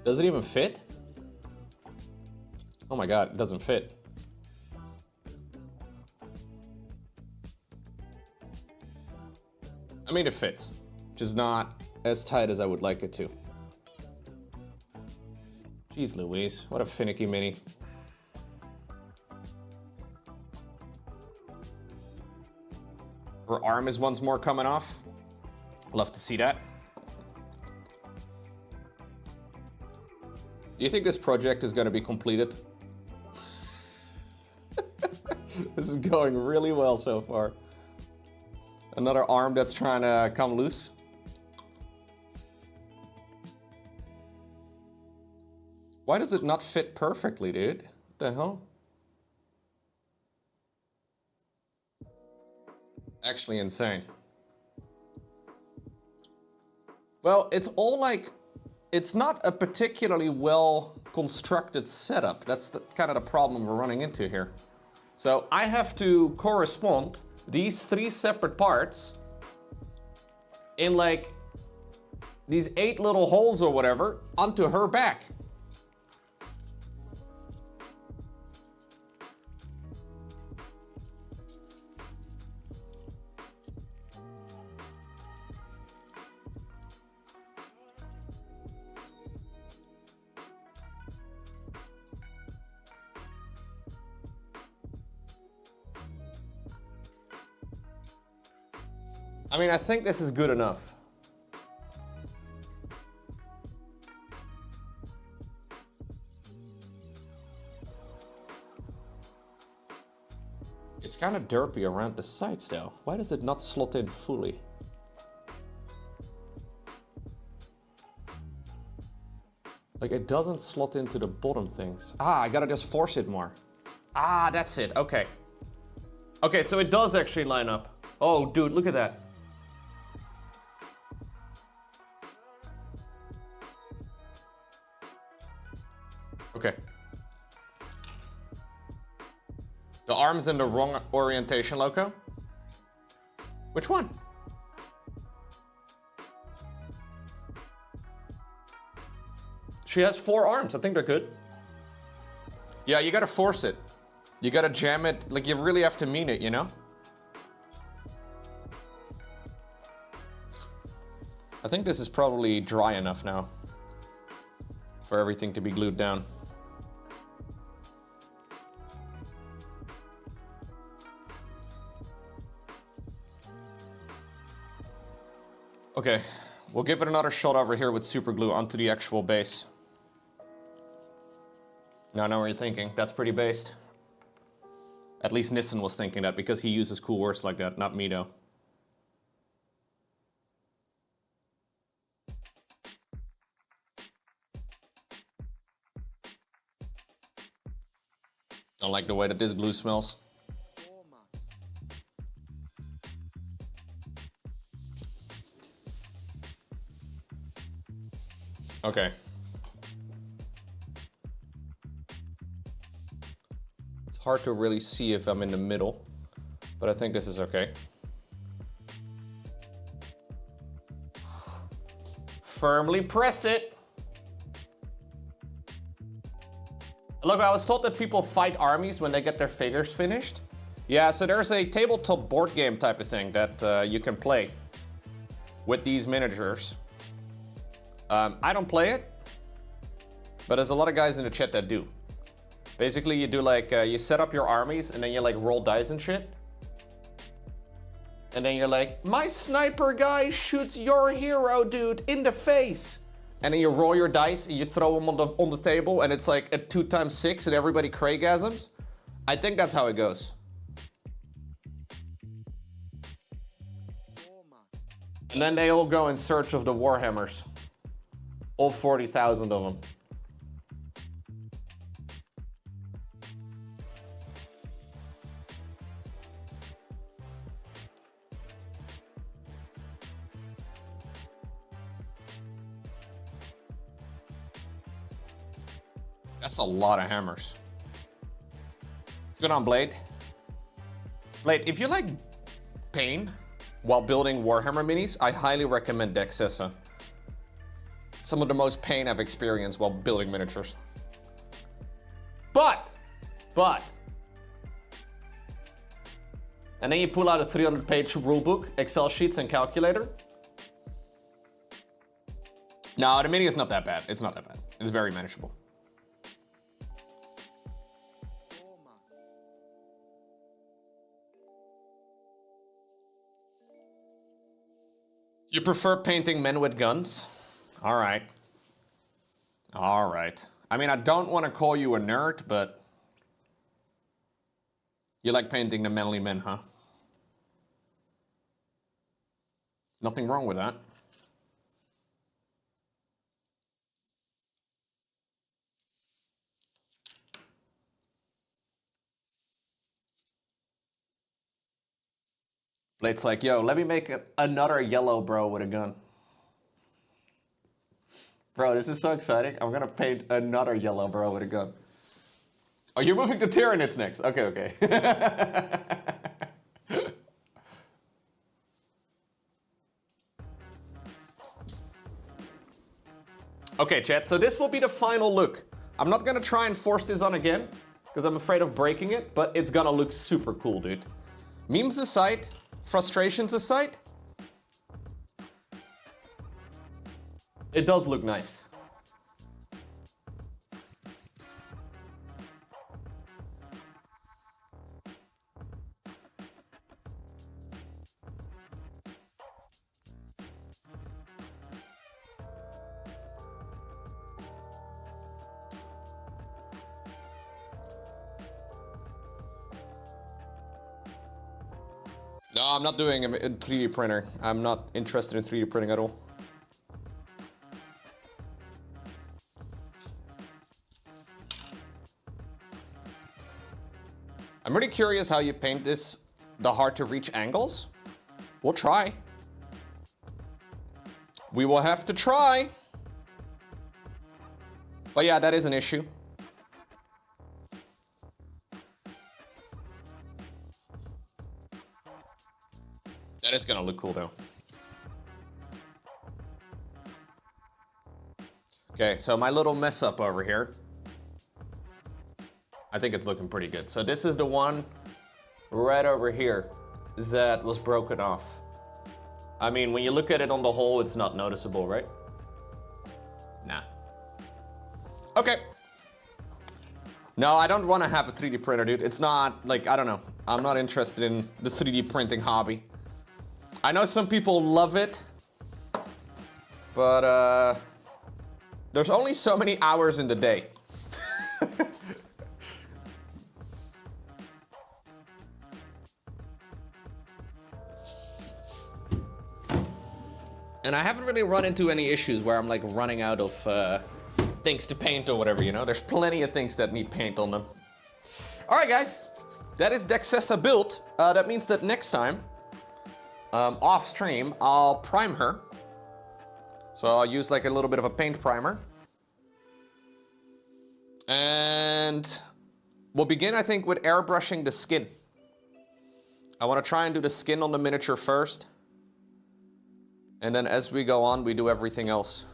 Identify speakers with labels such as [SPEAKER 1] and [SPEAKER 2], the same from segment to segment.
[SPEAKER 1] Does it even fit? Oh my god, it doesn't fit. I mean, it fits, just not as tight as I would like it to. Jeez Louise, what a finicky mini. Her arm is once more coming off. Love to see that. Do you think this project is going to be completed? This is going really well so far. Another arm that's trying to come loose. Why does it not fit perfectly, dude? What the hell? Actually insane. Well, it's all like, it's not a particularly well constructed setup. That's kind of the problem we're running into here. So I have to correspond these 3 separate parts in like these 8 little holes or whatever onto her back. I mean, I think this is good enough. It's kind of derpy around the sides though. Why does it not slot in fully? Like, it doesn't slot into the bottom things. Ah, I gotta just force it more. Ah, that's it, okay. Okay, so it does actually line up. Oh, dude, look at that. Okay. The arm's in the wrong orientation, Lowko. Which one? She has 4 arms. I think they're good. Yeah, you gotta force it. You gotta jam it. Like, you really have to mean it, you know? I think this is probably dry enough now for everything to be glued down. Okay, we'll give it another shot over here with super glue onto the actual base. Now I know what you're thinking. That's pretty based. At least Nissen was thinking that because he uses cool words like that, not me though. Don't like the way that this glue smells. Okay. It's hard to really see if I'm in the middle, but I think this is okay. Firmly press it. Look, I was told that people fight armies when they get their figures finished. Yeah, so there's a tabletop board game type of thing that you can play with these miniatures. I don't play it, but there's a lot of guys in the chat that do. Basically, you do like, you set up your armies and then you like roll dice and shit. And then you're like, my sniper guy shoots your hero, dude, in the face. And then you roll your dice and you throw them on the table and it's like a 2x6 and everybody Craigasms. I think that's how it goes. And then they all go in search of the Warhammers. All 40,000 of them. That's a lot of hammers. What's going on, Blade? Blade, if you like pain while building Warhammer minis, I highly recommend Dexcessa. some of the most pain I've experienced while building miniatures. But, and then you pull out a 300-page rulebook, Excel sheets, and calculator. No, the mini is not that bad. It's not that bad. It's very manageable. You prefer painting men with guns? All right. All right. I mean, I don't want to call you a nerd, but you like painting the manly men, huh? Nothing wrong with that. Blade's like, yo, let me make another yellow bro with a gun. Bro, this is so exciting. I'm gonna paint another yellow bro with a gun. Oh, you're moving to Tyranids next. Okay, okay. Okay, chat, so this will be the final look. I'm not gonna try and force this on again, because I'm afraid of breaking it, but it's gonna look super cool, dude. Memes aside, frustrations aside, it does look nice. No, I'm not doing a 3D printer. I'm not interested in 3D printing at all. I'm really curious how you paint this, the hard to reach angles. We'll try. We will have to try. But yeah, that is an issue. That is gonna look cool though. Okay, so my little mess up over here. I think it's looking pretty good. So this is the one right over here that was broken off. I mean, when you look at it on the whole, it's not noticeable, right? Nah. Okay. No, I don't want to have a 3D printer, dude. It's not, like, I don't know. I'm not interested in the 3D printing hobby. I know some people love it, but there's only so many hours in the day. And I haven't really run into any issues where I'm like running out of things to paint or whatever, you know? There's plenty of things that need paint on them. All right, guys, that is Dexcessa built. That means that next time, off stream, I'll prime her. So I'll use like a little bit of a paint primer. And we'll begin, I think, with airbrushing the skin. I want to try and do the skin on the miniature first. And then as we go on, we do everything else.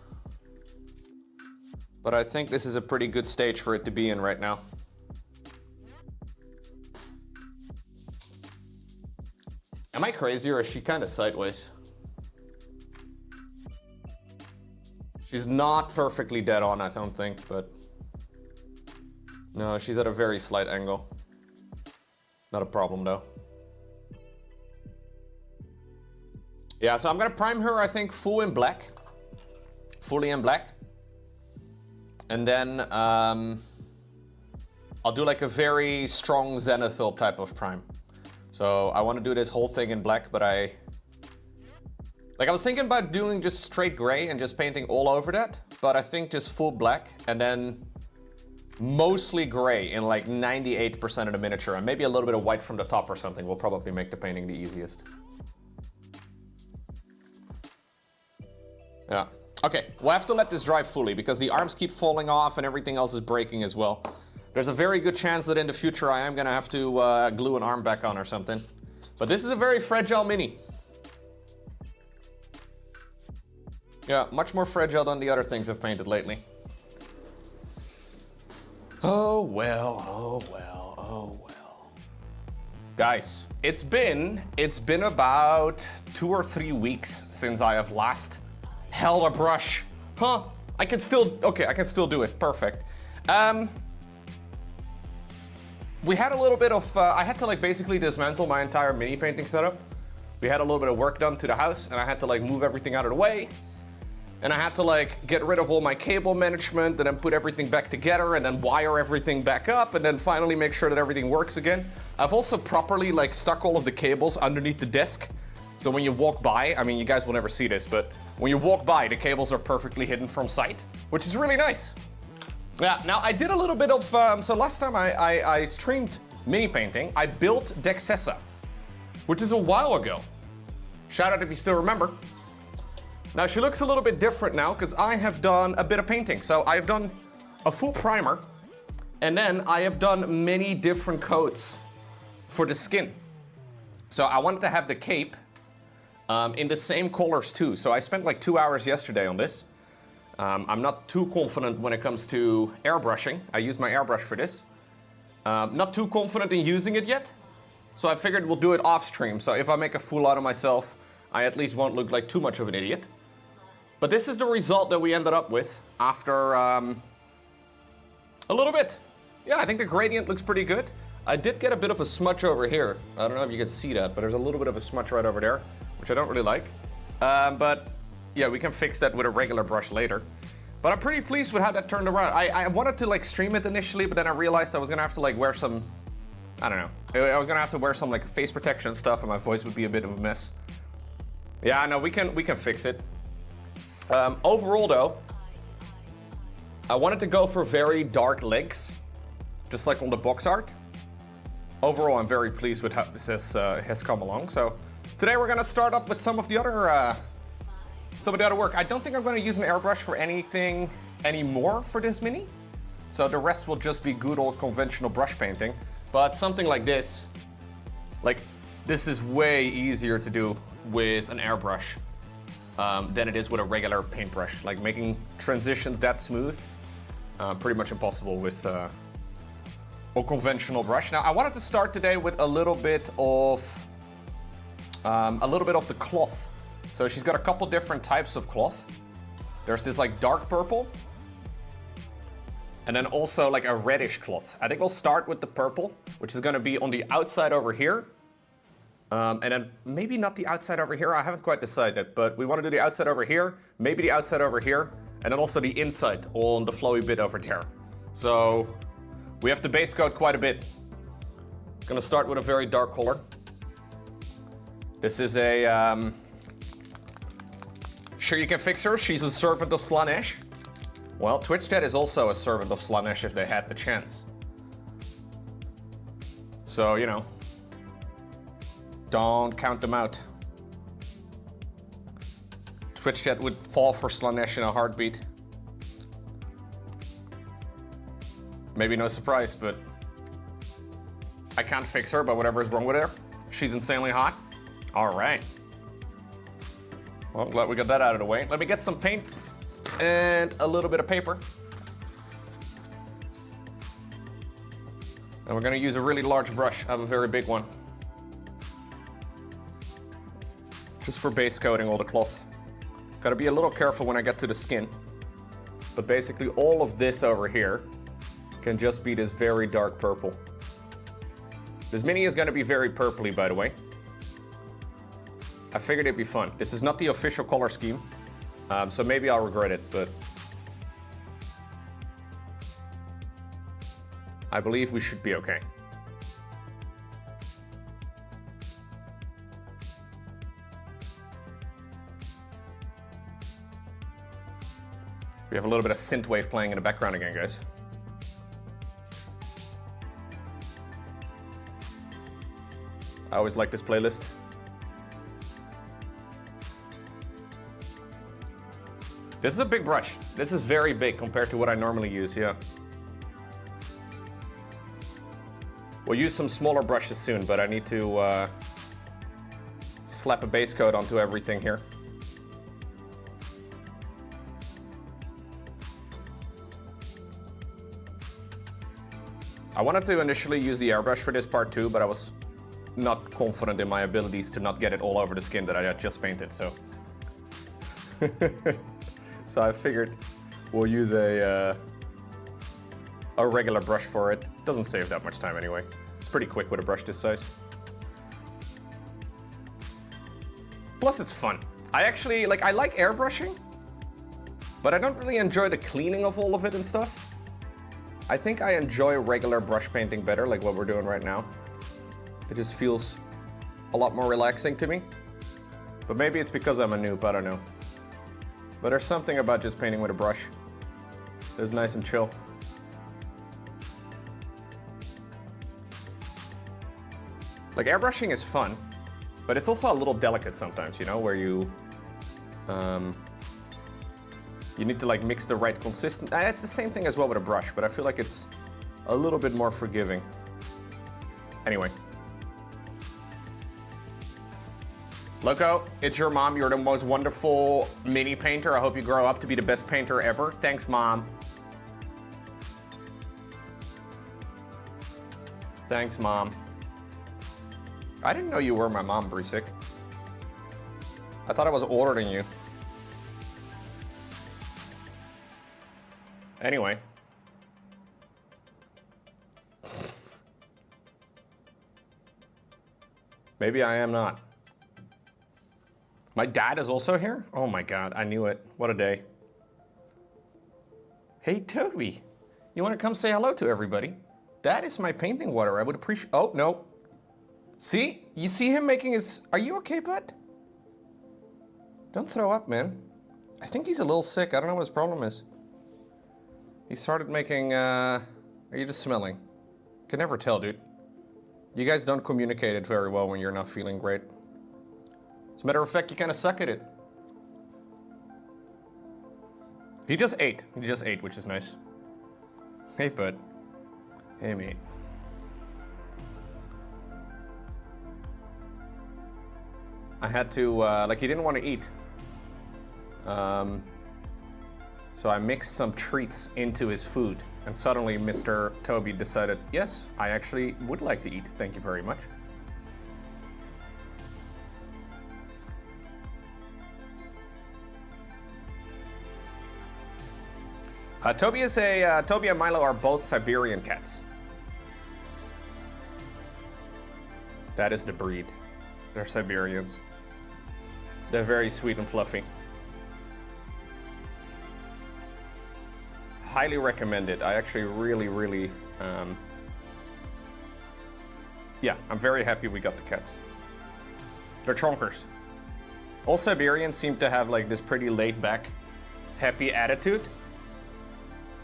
[SPEAKER 1] But I think this is a pretty good stage for it to be in right now. Am I crazy or is she kind of sideways? She's not perfectly dead on, I don't think, but... No, she's at a very slight angle. Not a problem though. Yeah, so I'm gonna prime her, I think, full in black. Fully in black. And then I'll do like a very strong zenithal type of prime. So I want to do this whole thing in black, but I was thinking about doing just straight gray and just painting all over that, but I think just full black and then mostly gray in like 98% of the miniature and maybe a little bit of white from the top or something will probably make the painting the easiest. Yeah. Okay, we'll have to let this dry fully because the arms keep falling off and everything else is breaking as well. There's a very good chance that in the future I am gonna have to glue an arm back on or something. But this is a very fragile mini. Yeah, much more fragile than the other things I've painted lately. Oh well, oh well, oh well. Guys, it's been about 2 or 3 weeks since I have last held a brush. Huh, I can still do it, perfect. We had a little bit of, I had to like basically dismantle my entire mini painting setup. We had a little bit of work done to the house and I had to like move everything out of the way. And I had to like get rid of all my cable management and then put everything back together and then wire everything back up and then finally make sure that everything works again. I've also properly like stuck all of the cables underneath the desk. So when you walk by, I mean, you guys will never see this, but when you walk by, the cables are perfectly hidden from sight, which is really nice. Yeah, now I did a little bit of, so last time I streamed mini painting, I built Dexcessa, which is a while ago. Shout out if you still remember. Now she looks a little bit different now because I have done a bit of painting. So I've done a full primer and then I have done many different coats for the skin. So I wanted to have the cape in the same colors too. So I spent like 2 hours yesterday on this. I'm not too confident when it comes to airbrushing. I used my airbrush for this. Not too confident in using it yet. So I figured we'll do it off stream. So if I make a fool out of myself, I at least won't look like too much of an idiot. But this is the result that we ended up with after a little bit. Yeah, I think the gradient looks pretty good. I did get a bit of a smudge over here. I don't know if you can see that, but there's a little bit of a smudge right over there, which I don't really like. But yeah, we can fix that with a regular brush later. But I'm pretty pleased with how that turned around. I wanted to like stream it initially, but then I realized I was gonna have to like wear some, I don't know. I was gonna have to wear some like face protection and stuff and my voice would be a bit of a mess. Yeah, I know, we can fix it. Overall though, I wanted to go for very dark legs, just like on the box art. Overall, I'm very pleased with how this has come along. So today we're gonna start up with some of the other work. I don't think I'm gonna use an airbrush for anything anymore for this mini. So the rest will just be good old conventional brush painting. But something like this is way easier to do with an airbrush than it is with a regular paintbrush. Like making transitions that smooth, pretty much impossible with a conventional brush. Now I wanted to start today with a little bit of the cloth. So she's got a couple different types of cloth. There's this like dark purple, and then also like a reddish cloth. I think we'll start with the purple, which is gonna be on the outside over here. And then maybe not the outside over here, I haven't quite decided, but we wanna do the outside over here, maybe the outside over here, and then also the inside on the flowy bit over there. So we have to base coat quite a bit. Gonna start with a very dark color. This is a, sure you can fix her, she's a servant of Slaanesh. Well, Twitch chat is also a servant of Slaanesh if they had the chance. So, you know, don't count them out. Twitch chat would fall for Slaanesh in a heartbeat. Maybe no surprise, but I can't fix her, but whatever is wrong with her. She's insanely hot. All right. Well, I'm glad we got that out of the way. Let me get some paint and a little bit of paper. And we're gonna use a really large brush. I have a very big one. Just for base coating all the cloth. Gotta be a little careful when I get to the skin. But basically all of this over here can just be this very dark purple. This mini is gonna be very purpley, by the way. I figured it'd be fun. This is not the official color scheme, so maybe I'll regret it, but I believe we should be okay. We have a little bit of synthwave playing in the background again, guys. I always like this playlist. This is a big brush. This is very big compared to what I normally use, yeah. We'll use some smaller brushes soon, but I need to slap a base coat onto everything here. I wanted to initially use the airbrush for this part too, but I was not confident in my abilities to not get it all over the skin that I had just painted, so. So I figured we'll use a regular brush for it. Doesn't save that much time anyway. It's pretty quick with a brush this size. Plus it's fun. I actually, I like airbrushing, but I don't really enjoy the cleaning of all of it and stuff. I think I enjoy regular brush painting better, like what we're doing right now. It just feels a lot more relaxing to me. But maybe it's because I'm a noob, I don't know. But there's something about just painting with a brush that's nice and chill. Like, airbrushing is fun, but it's also a little delicate sometimes, you know, where you need to mix the right consistency. It's the same thing as well with a brush, but I feel like it's a little bit more forgiving. Anyway. Lowko, it's your mom. You're the most wonderful mini painter. I hope you grow up to be the best painter ever. Thanks, Mom. Thanks, Mom. I didn't know you were my mom, Brusik. I thought I was older than you. Anyway. Maybe I am not. My dad is also here? Oh my God, I knew it. What a day. Hey, Toby. You want to come say hello to everybody? That is my painting water. I would appreciate... Oh, no. See? You see him making his... Are you okay, bud? Don't throw up, man. I think he's a little sick. I don't know what his problem is. He started making... Are you just smelling? Can never tell, dude. You guys don't communicate it very well when you're not feeling great. As a matter of fact, you kind of suck at it. He just ate. He just ate, which is nice. Hey, bud. Hey, mate. I had to, he didn't want to eat. So I mixed some treats into his food. And suddenly Mr. Toby decided, yes, I actually would like to eat. Thank you very much. Toby and Milo are both Siberian cats. That is the breed. They're Siberians. They're very sweet and fluffy. Highly recommended. I actually really, yeah, I'm very happy we got the cats. They're chonkers. All Siberians seem to have this pretty laid back, happy attitude.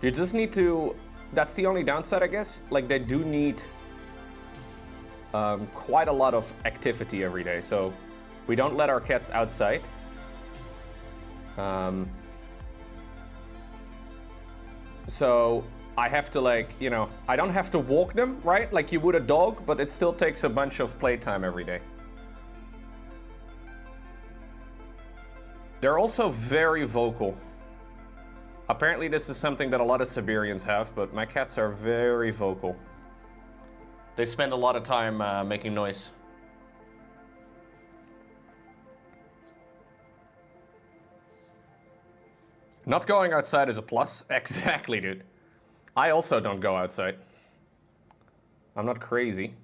[SPEAKER 1] You just need to, that's the only downside, I guess. They do need quite a lot of activity every day. So we don't let our cats outside. So I have to I don't have to walk them, right? Like you would a dog, but it still takes a bunch of playtime every day. They're also very vocal. Apparently this is something that a lot of Siberians have, but my cats are very vocal. They spend a lot of time making noise. Not going outside is a plus. Exactly, dude. I also don't go outside. I'm not crazy.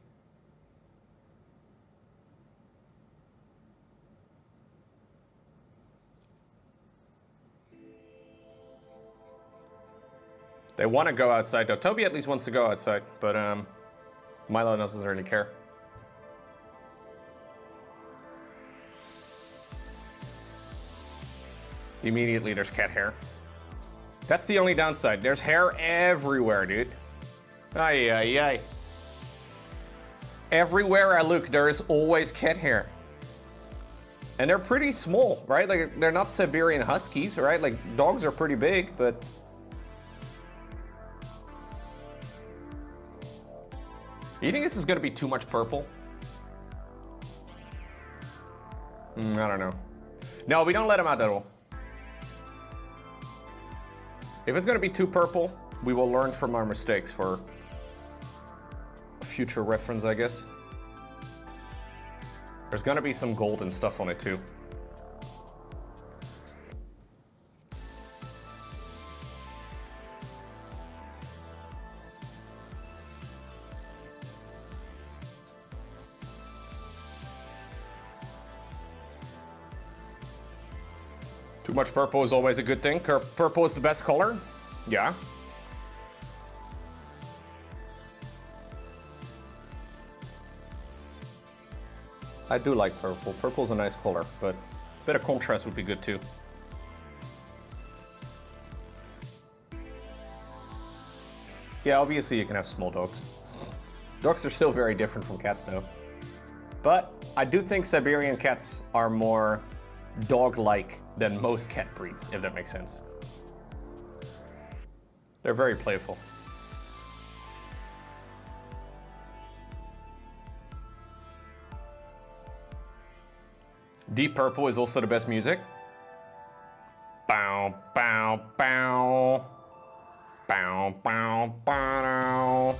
[SPEAKER 1] They want to go outside, though. Toby at least wants to go outside, but Milo doesn't really care. Immediately, there's cat hair. That's the only downside. There's hair everywhere, dude. Ay, ay, ay. Everywhere I look, there is always cat hair. And they're pretty small, right? They're not Siberian Huskies, right? Dogs are pretty big, but... You think this is gonna be too much purple? I don't know. No, we don't let them out at all. If it's gonna be too purple, we will learn from our mistakes for future reference, I guess. There's gonna be some gold and stuff on it too. Too much purple is always a good thing. Purple is the best color. Yeah. I do like purple. Purple's a nice color, but a bit of contrast would be good too. Yeah, obviously you can have small dogs. Dogs are still very different from cats though. But I do think Siberian cats are more dog-like than most cat breeds, if that makes sense. They're very playful. Deep purple is also the best music. Bow, bow, bow. Bow, bow, bow.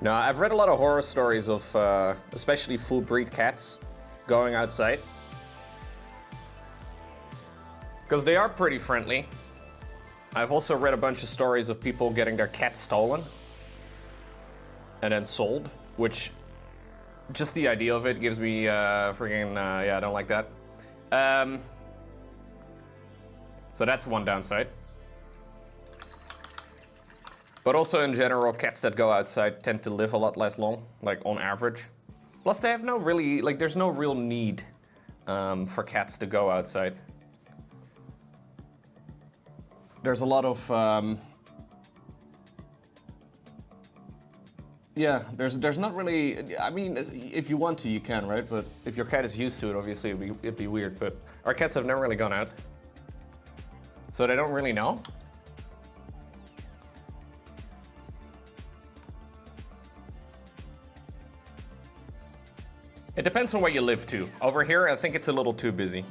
[SPEAKER 1] Now, I've read a lot of horror stories of especially full breed cats going outside. Because they are pretty friendly. I've also read a bunch of stories of people getting their cats stolen and then sold, which just the idea of it gives me freaking, yeah, I don't like that. So that's one downside. But also in general, cats that go outside tend to live a lot less long, like on average. Plus they have no really, like there's no real need for cats to go outside. There's a lot of, yeah, there's not really, I mean, if you want to, you can, right? But if your cat is used to it, obviously it'd be weird, but our cats have never really gone out. So they don't really know. It depends on where you live too. Over here, I think it's a little too busy.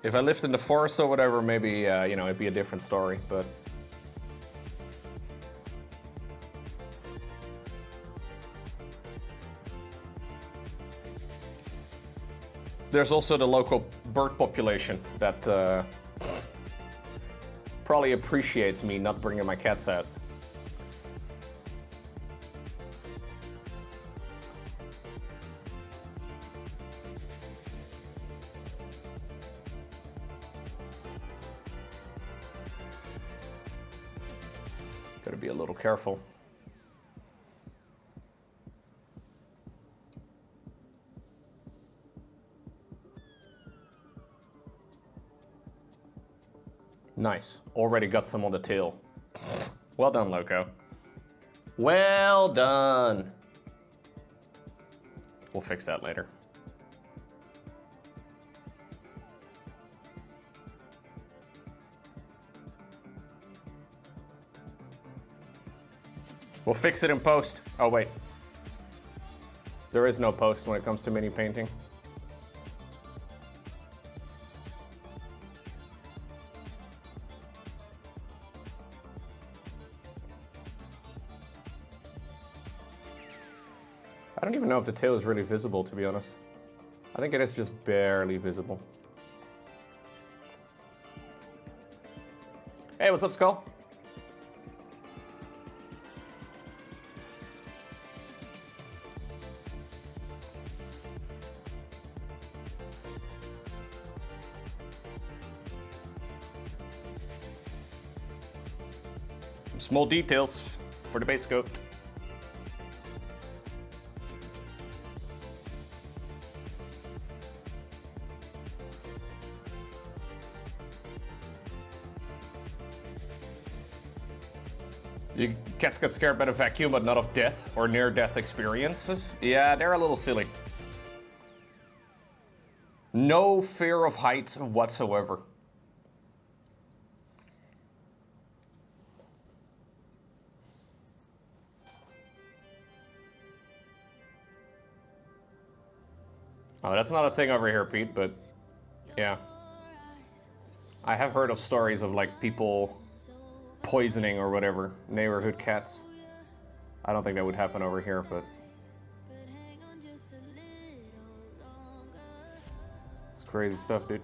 [SPEAKER 1] If I lived in the forest or whatever, maybe, you know, it'd be a different story, but. There's also the local bird population that probably appreciates me not bringing my cats out. Gotta be a little careful. Nice. Already got some on the tail. Well done, Lowko. Well done. We'll fix that later. We'll fix it in post. Oh, wait. There is no post when it comes to mini painting. I don't even know if the tail is really visible, to be honest. I think it is just barely visible. Hey, what's up, Skull? Some small details for the base coat. Your cats get scared by the vacuum, but not of death or near-death experiences. Yeah, they're a little silly. No fear of heights whatsoever. Oh, that's not a thing over here, Pete, but yeah. I have heard of stories of like people poisoning or whatever neighborhood cats. I don't think that would happen over here, but it's crazy stuff, dude.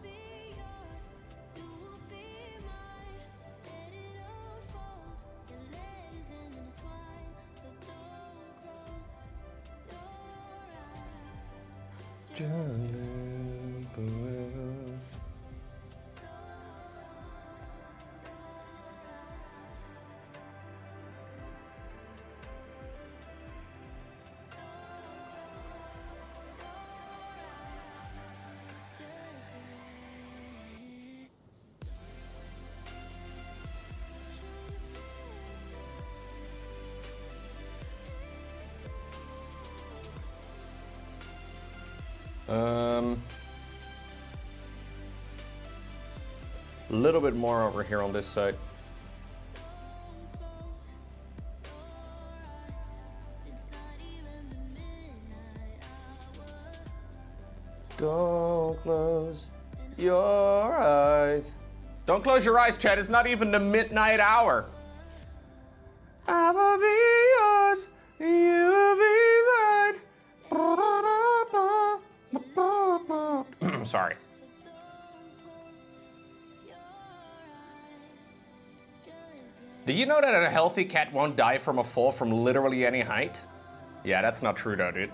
[SPEAKER 1] A little bit more over here on this side. Don't close your eyes. Don't close your eyes, Chad. It's not even the midnight hour. I will be yours, you will be mine. Sorry. Do you know that a healthy cat won't die from a fall from literally any height? Yeah, that's not true though, dude.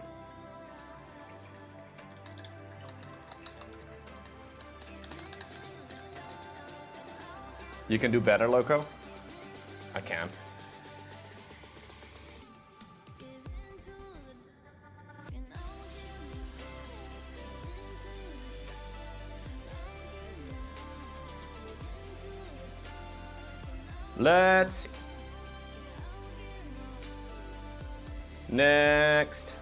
[SPEAKER 1] You can do better, Lowko? I can. Let's see. Next.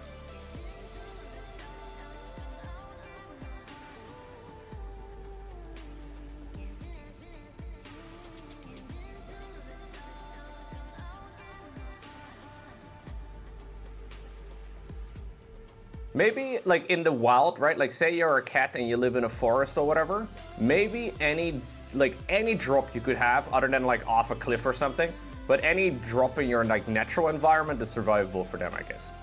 [SPEAKER 1] Maybe like in the wild, right? Like say you're a cat and you live in a forest or whatever. Maybe any drop you could have other than like off a cliff or something, but any drop in your like natural environment is survivable for them, I guess.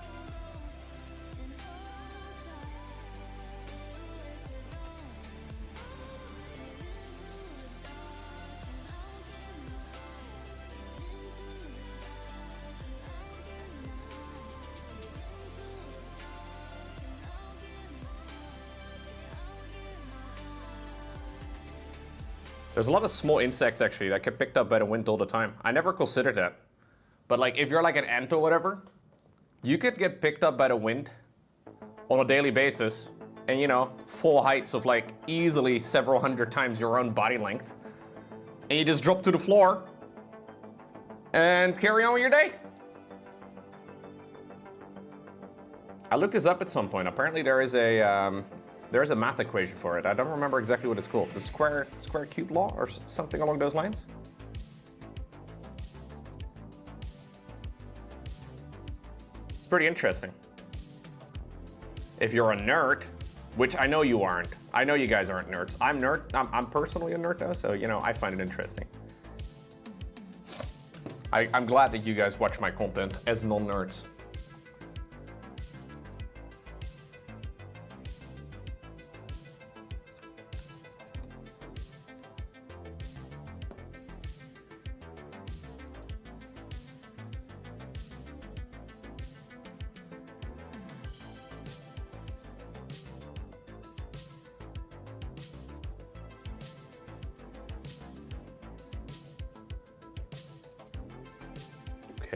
[SPEAKER 1] There's a lot of small insects actually that get picked up by the wind all the time. I never considered that. But like if you're like an ant or whatever, you could get picked up by the wind on a daily basis and you know, full heights of like easily several hundred times your own body length. And you just drop to the floor and carry on with your day. I looked this up at some point. Apparently there is a math equation for it. I don't remember exactly what it's called. The square cube law or something along those lines. It's pretty interesting. If you're a nerd, which I know you aren't. I know you guys aren't nerds. I'm personally a nerd though, so you know, I find it interesting. I'm glad that you guys watch my content as non-nerds.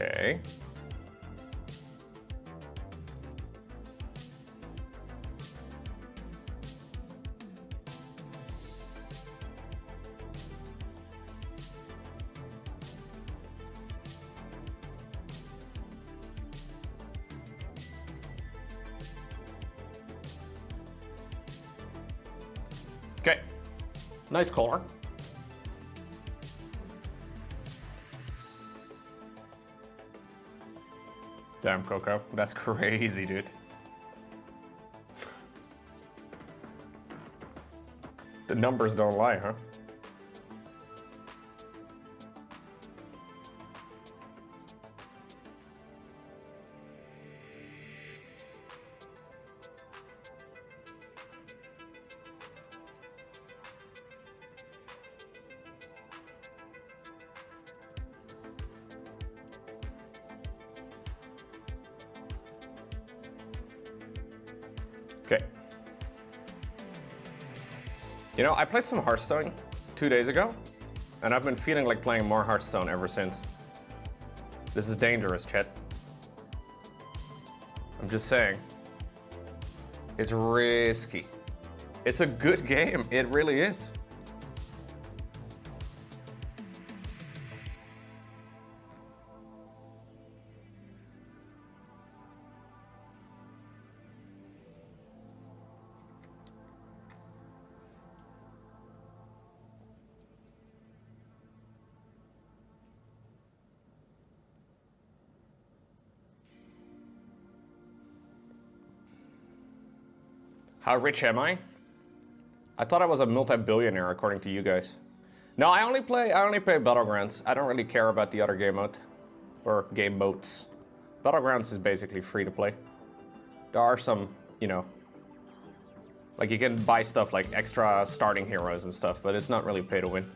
[SPEAKER 1] Okay. Okay. Nice color. Damn, Coco. That's crazy, dude. The numbers don't lie, huh? Okay. You know, I played some Hearthstone 2 days ago, and I've been feeling like playing more Hearthstone ever since. This is dangerous, chat. I'm just saying. It's risky. It's a good game, it really is. How rich am I? I thought I was a multi-billionaire according to you guys. No, I only play Battlegrounds. I don't really care about the other game mode. Or game modes. Battlegrounds is basically free to play. There are some, you know, like you can buy stuff like extra starting heroes and stuff, but it's not really pay to win.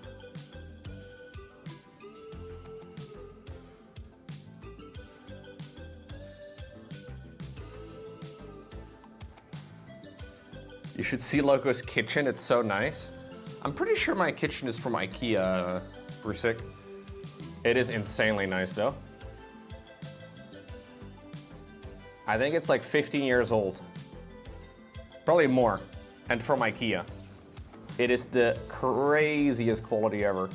[SPEAKER 1] You should see Lowko's kitchen, it's so nice. I'm pretty sure my kitchen is from IKEA, Brusik. It is insanely nice though. I think it's like 15 years old. Probably more, and from IKEA. It is the craziest quality ever.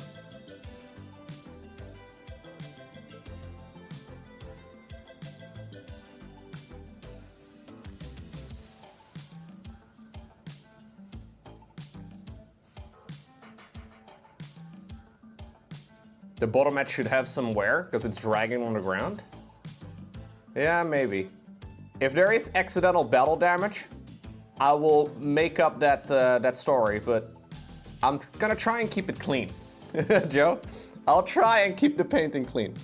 [SPEAKER 1] The bottom edge should have some wear, because it's dragging on the ground. Yeah, maybe. If there is accidental battle damage, I will make up that story, but I'm gonna try and keep it clean. Joe, I'll try and keep the painting clean.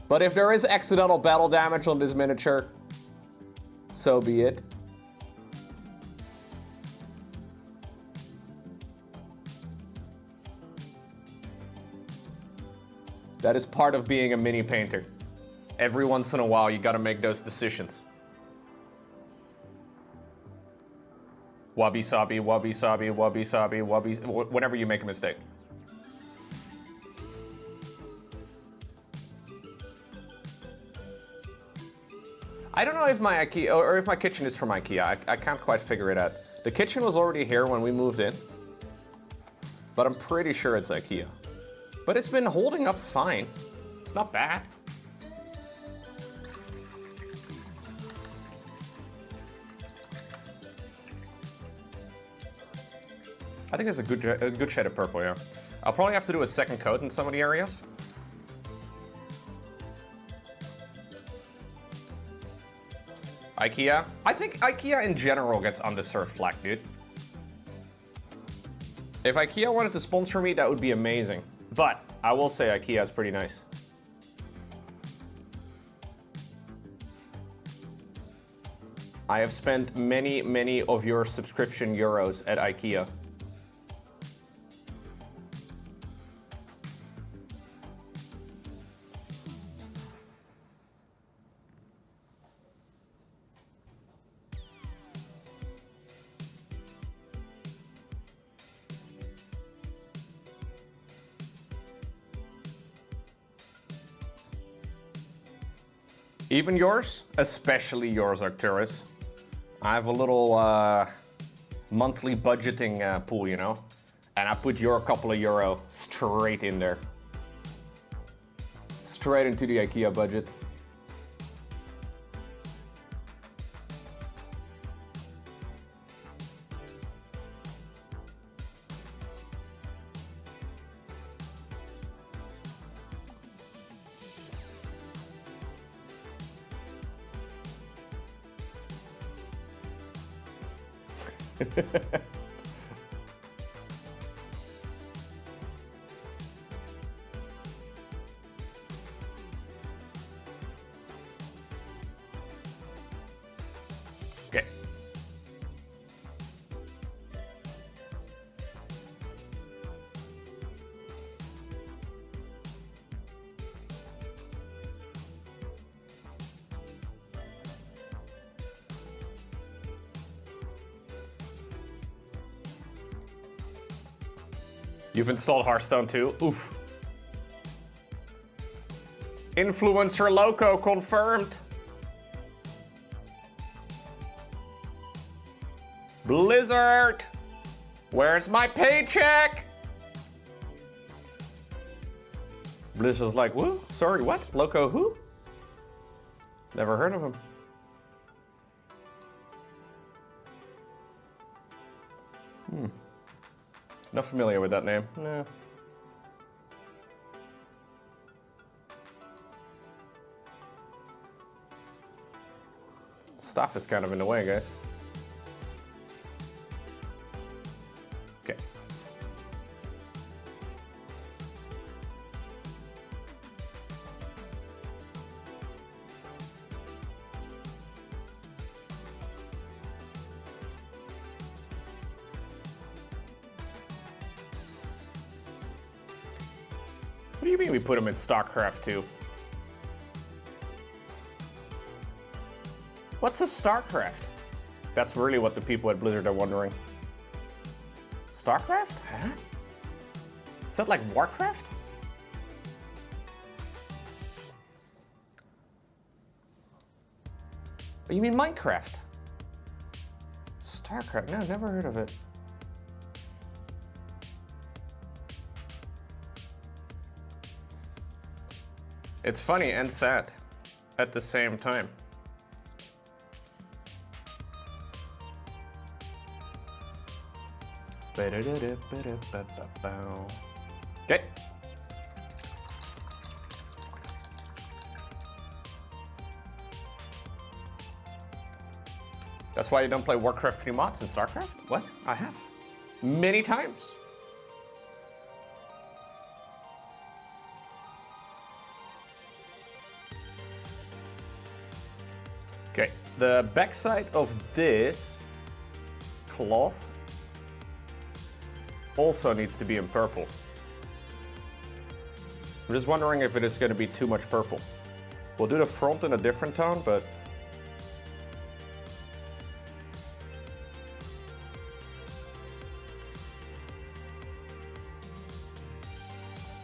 [SPEAKER 1] But if there is accidental battle damage on this miniature, so be it. That is part of being a mini painter. Every once in a while, you gotta make those decisions. Wabi sabi, wabi sabi, wabi sabi, wabi, whenever you make a mistake. I don't know if my IKEA, or if my kitchen is from IKEA. I can't quite figure it out. The kitchen was already here when we moved in, but I'm pretty sure it's IKEA. But it's been holding up fine. It's not bad. I think it's a good shade of purple, yeah. I'll probably have to do a second coat in some of the areas. IKEA? I think IKEA in general gets undeserved flack, dude. If IKEA wanted to sponsor me, that would be amazing. But I will say IKEA is pretty nice. I have spent many of your subscription euros at IKEA. Even yours? Especially yours, Arcturus. I have a little monthly budgeting pool, you know? And I put your couple of euro straight in there. Straight into the IKEA budget. Okay. You've installed Hearthstone too? Oof. Influencer Lowko confirmed. Blizzard! Where's my paycheck? Blizzard's like, who? Sorry, what? Lowko who? Never heard of him. Not familiar with that name. No. Stuff is kind of in the way, guys. Okay. What do you mean we put him in StarCraft 2? What's a StarCraft? That's really what the people at Blizzard are wondering. StarCraft? Huh? Is that like Warcraft? Oh, you mean Minecraft? StarCraft? No, never heard of it. It's funny and sad at the same time. Okay. That's why you don't play Warcraft 3 mods in StarCraft? What? I have. Many times. Okay, the backside of this cloth also needs to be in purple. I'm just wondering if it is going to be too much purple. We'll do the front in a different tone, but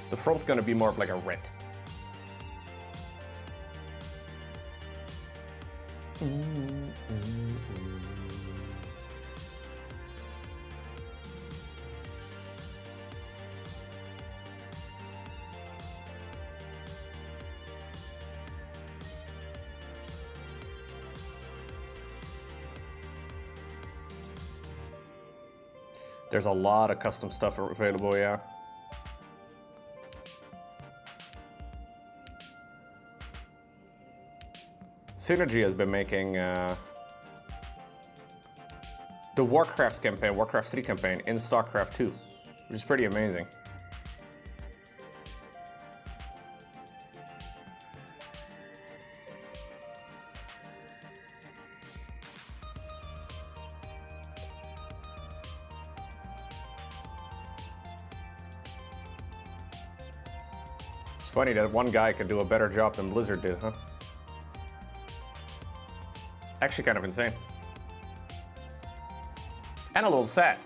[SPEAKER 1] the front's going to be more of like a red. There's a lot of custom stuff available, yeah. Synergy has been making the Warcraft campaign, Warcraft 3 campaign in StarCraft 2, which is pretty amazing. It's funny that one guy can do a better job than Blizzard did, huh? Actually kind of insane. And a little sad.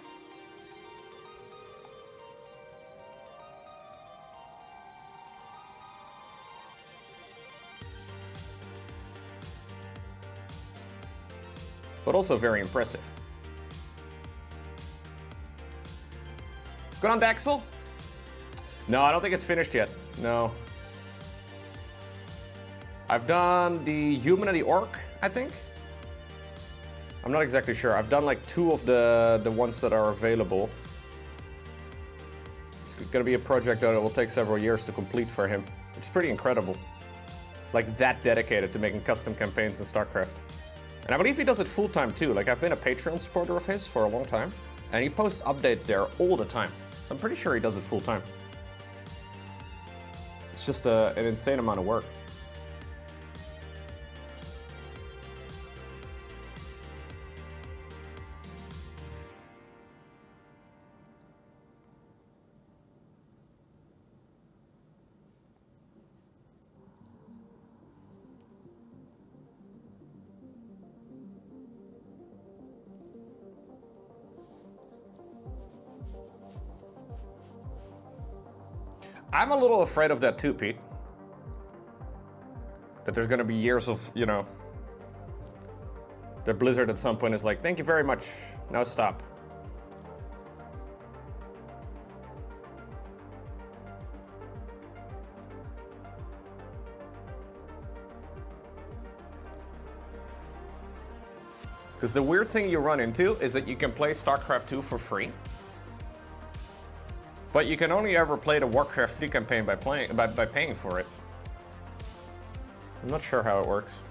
[SPEAKER 1] But also very impressive. What's going on, Daxel? No, I don't think it's finished yet. No. I've done the human and the orc, I think. I'm not exactly sure. I've done like 2 of the ones that are available. It's gonna be a project that will take several years to complete for him, which is pretty incredible. Like that dedicated to making custom campaigns in StarCraft. And I believe he does it full time too. Like I've been a Patreon supporter of his for a long time, and he posts updates there all the time. I'm pretty sure he does it full time. It's just an insane amount of work. I'm a little afraid of that too, Pete. That there's gonna be years of, you know, that Blizzard at some point is like, thank you very much, now stop. Because the weird thing you run into is that you can play StarCraft 2 for free, but you can only ever play the Warcraft 3 campaign by paying for it. I'm not sure how it works.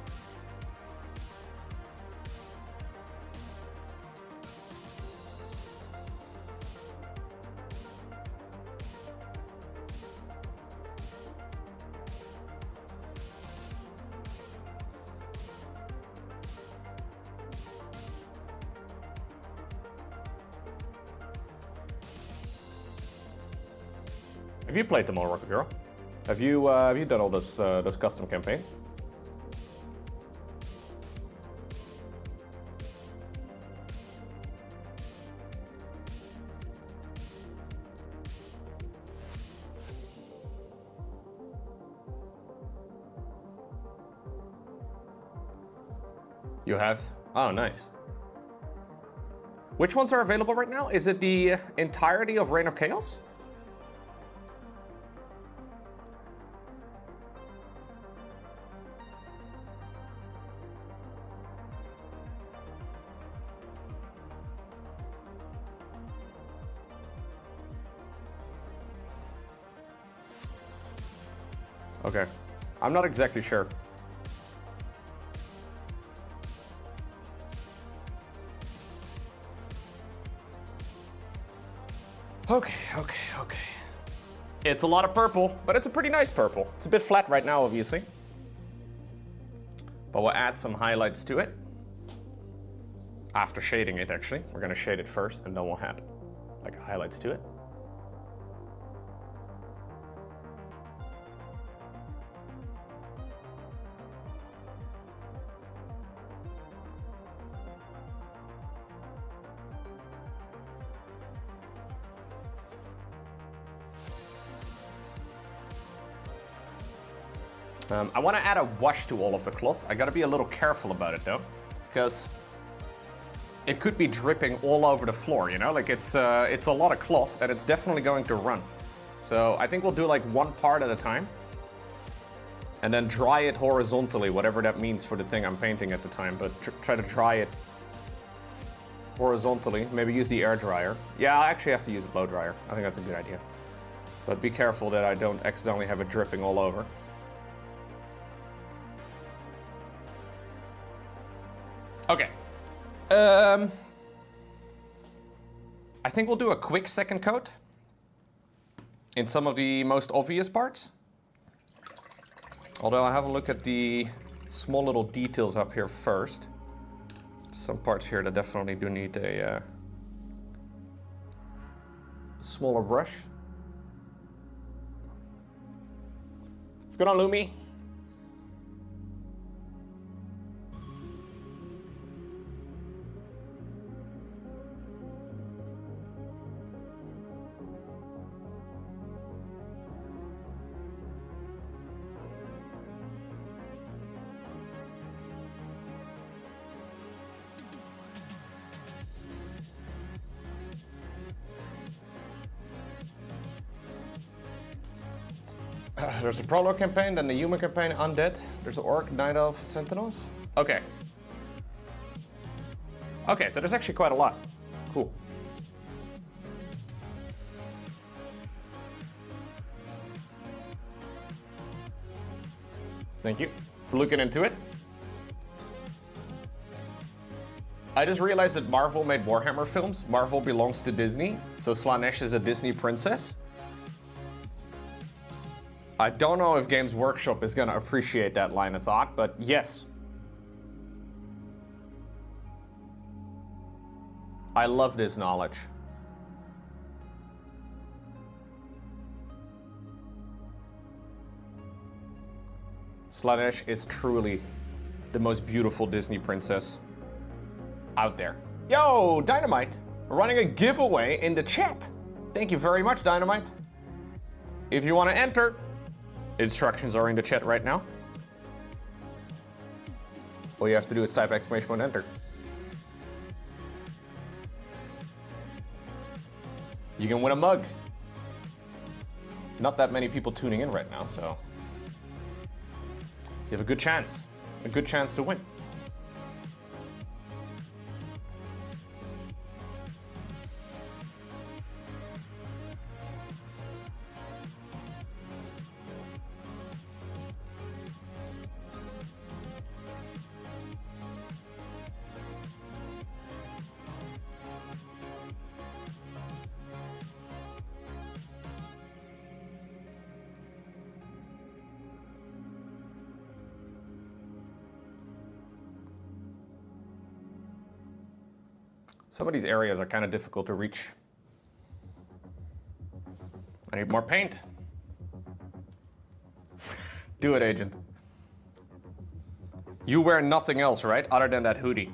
[SPEAKER 1] Have you played them all, Rocket Girl? Have you done all those custom campaigns? You have? Oh, nice. Which ones are available right now? Is it the entirety of Reign of Chaos? Okay, I'm not exactly sure. Okay. It's a lot of purple, but it's a pretty nice purple. It's a bit flat right now, obviously. But we'll add some highlights to it. After shading it, actually. We're gonna shade it first, and then we'll add like highlights to it. I want to add a wash to all of the cloth. I gotta be a little careful about it though, because it could be dripping all over the floor, you know? Like it's a lot of cloth and it's definitely going to run. So I think we'll do like one part at a time and then dry it horizontally, whatever that means for the thing I'm painting at the time, but try to dry it horizontally. Maybe use the air dryer. Yeah, I actually have to use a blow dryer. I think that's a good idea. But be careful that I don't accidentally have it dripping all over. Okay. I think we'll do a quick second coat in some of the most obvious parts. Although I'll have a look at the small little details up here first. Some parts here that definitely do need a smaller brush. What's going on, Lumi? There's a prologue campaign, then the human campaign, Undead. There's an Orc, Night Elf, Sentinels. Okay. Okay, so there's actually quite a lot. Cool. Thank you for looking into it. I just realized that Marvel made Warhammer films. Marvel belongs to Disney, so Slaanesh is a Disney princess. I don't know if Games Workshop is gonna appreciate that line of thought, but yes. I love this knowledge. Slaanesh is truly the most beautiful Disney princess out there. Yo, Dynamite! We're running a giveaway in the chat. Thank you very much, Dynamite. If you want to enter, instructions are in the chat right now. All you have to do is type exclamation enter. You can win a mug. Not that many people tuning in right now, so you have a good chance to win. Some of these areas are kind of difficult to reach. I need more paint. Do it, agent. You wear nothing else, right? Other than that hoodie.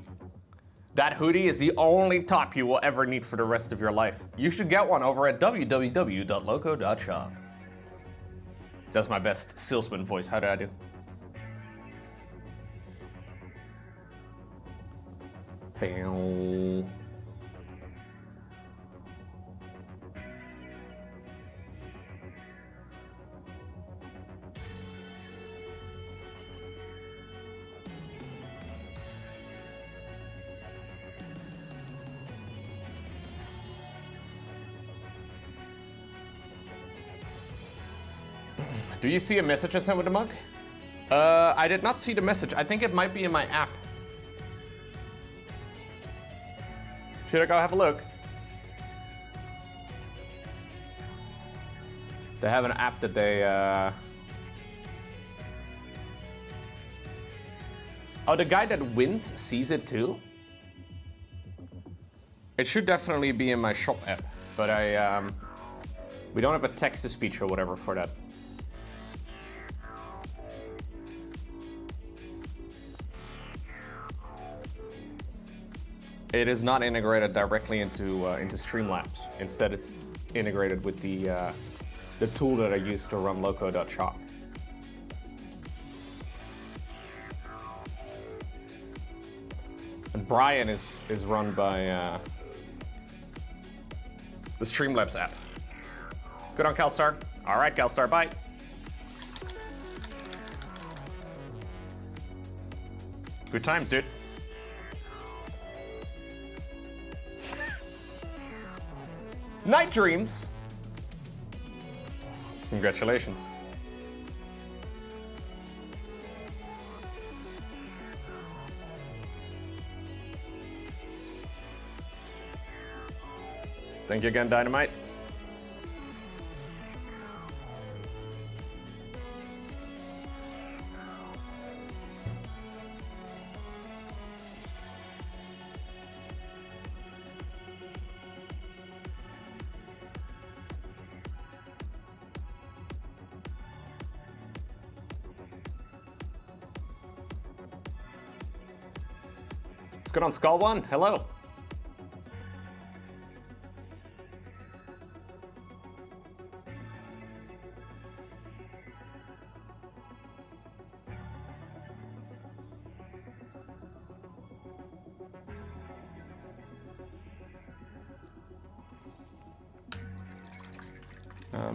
[SPEAKER 1] That hoodie is the only top you will ever need for the rest of your life. You should get one over at www.lowko.shop. That's my best salesman voice. How did I do? Bam. Do you see a message I sent with the mug? I did not see the message. I think it might be in my app. Should I go have a look? They have an app that they... Oh, the guy that wins sees it too? It should definitely be in my shop app, but we don't have a text-to-speech or whatever for that. It is not integrated directly into Streamlabs. Instead, it's integrated with the tool that I use to run Lowko.shop. And Brian is run by the Streamlabs app. Let's go down, Calstar. All right, Calstar, bye. Good times, dude. Night dreams. Congratulations. Thank you again, Dynamite. Let's go on Skull One. Hello.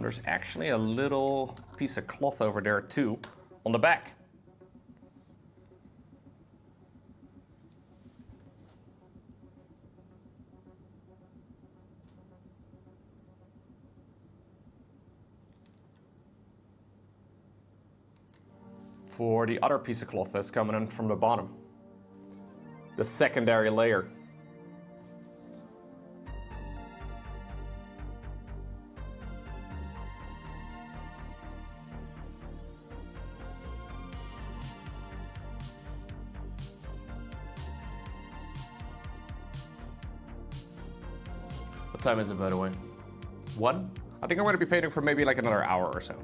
[SPEAKER 1] There's actually a little piece of cloth over there too, on the back. For the other piece of cloth that's coming in from the bottom. The secondary layer. What time is it, by the way? 1? I think I'm going to be painting for maybe like another hour or so.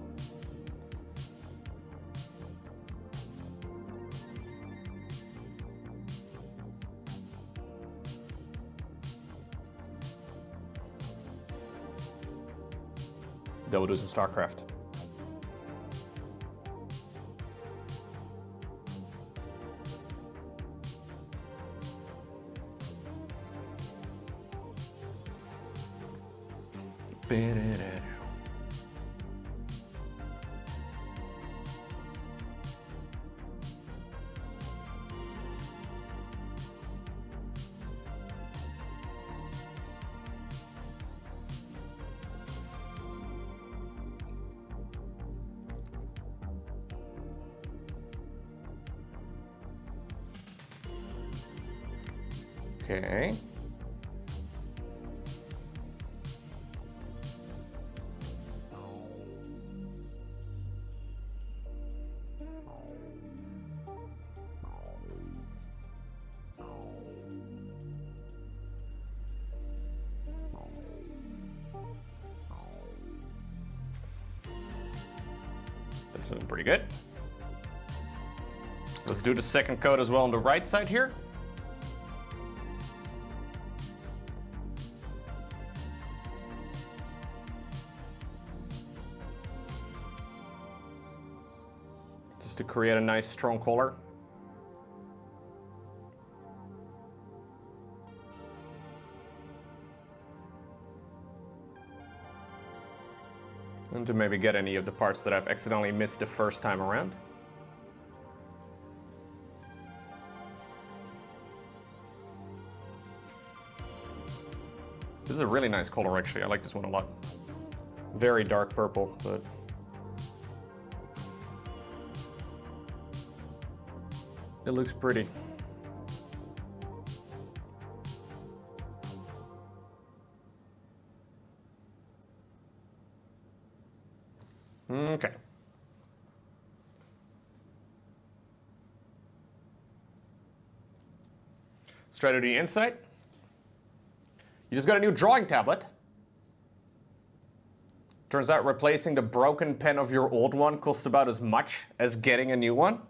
[SPEAKER 1] Then we'll do some StarCraft. Okay. This is looking pretty good. Let's do the second coat as well on the right side here. Just to create a nice strong color. And to maybe get any of the parts that I've accidentally missed the first time around. This is a really nice color actually, I like this one a lot. Very dark purple, but it looks pretty. Okay. Straight to the inside. You just got a new drawing tablet. Turns out replacing the broken pen of your old one costs about as much as getting a new one.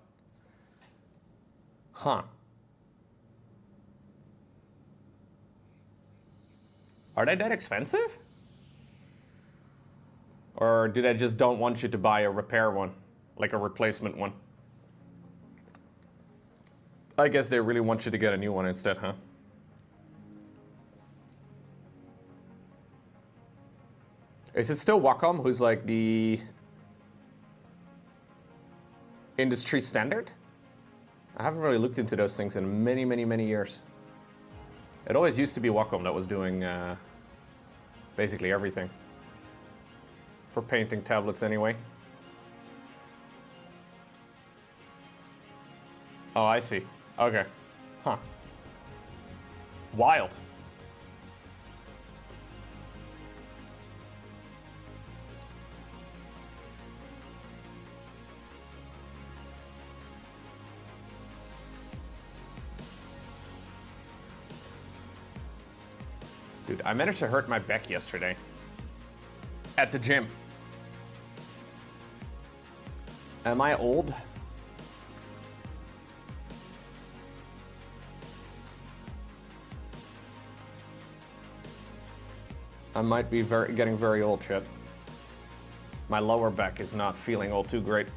[SPEAKER 1] Huh. Are they that expensive? Or do they just don't want you to buy a repair one, like a replacement one? I guess they really want you to get a new one instead, huh? Is it still Wacom who's like the industry standard? I haven't really looked into those things in many, many, many years. It always used to be Wacom that was doing basically everything. For painting tablets anyway. Oh, I see. Okay. Huh. Wild. Dude, I managed to hurt my back yesterday. At the gym. Am I old? I might be getting very old, Chet. My lower back is not feeling all too great.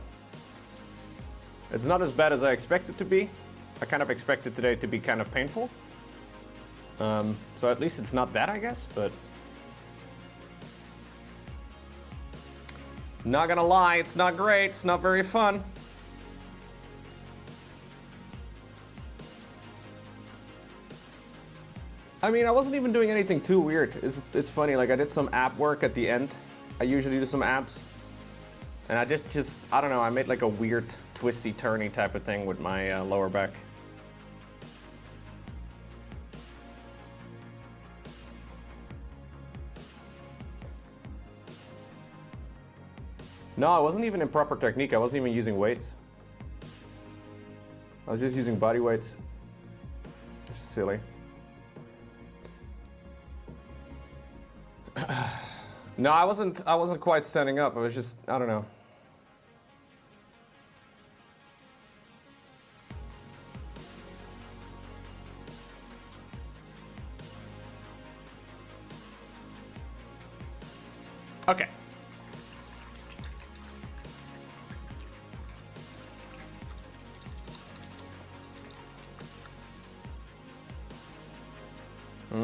[SPEAKER 1] It's not as bad as I expected it to be. I kind of expected today to be kind of painful. So at least it's not that, I guess, but... Not gonna lie, it's not great, it's not very fun. I mean, I wasn't even doing anything too weird. It's funny, like I did some app work at the end. I usually do some apps. And I just I don't know, I made like a weird twisty turny type of thing with my lower back. No, I wasn't even in proper technique. I wasn't even using weights. I was just using body weights. This is silly. No, I wasn't quite standing up. I was just, I don't know. Okay.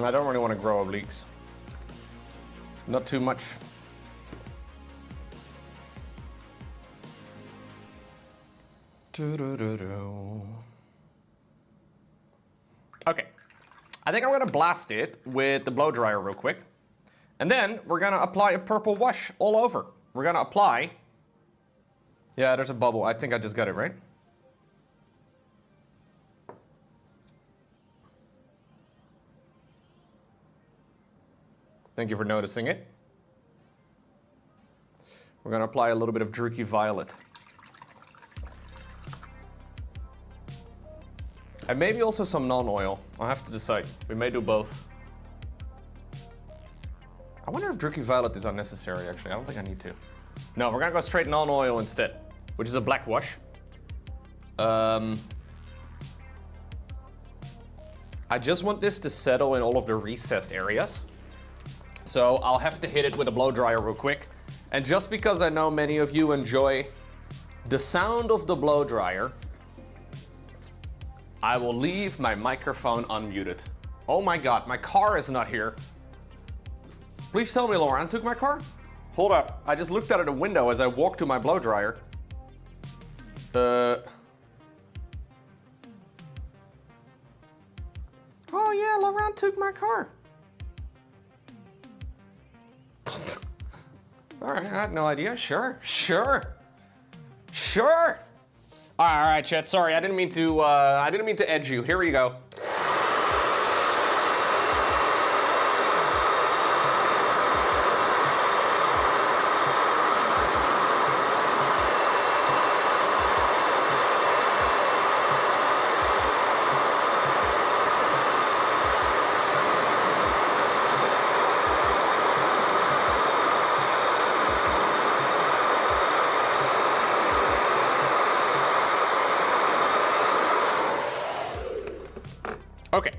[SPEAKER 1] I don't really want to grow obliques. Not too much. Okay. I think I'm gonna blast it with the blow dryer real quick. And then we're gonna apply a purple wash all over. We're gonna apply. Yeah, there's a bubble. I think I just got it right. Thank you for noticing it. We're gonna apply a little bit of Druky Violet. And maybe also some non-oil. I'll have to decide. We may do both. I wonder if Druky Violet is unnecessary, actually. I don't think I need to. No, we're gonna go straight non-oil instead, which is a black wash. I just want this to settle in all of the recessed areas. So I'll have to hit it with a blow dryer real quick. And just because I know many of you enjoy the sound of the blow dryer, I will leave my microphone unmuted. Oh my God, my car is not here. Please tell me Laurent took my car? Hold up, I just looked out of the window as I walked to my blow dryer. Oh yeah, Laurent took my car. All right, I had no idea. Sure. All right, chat. Sorry, I didn't mean to edge you. Here we go. Okay,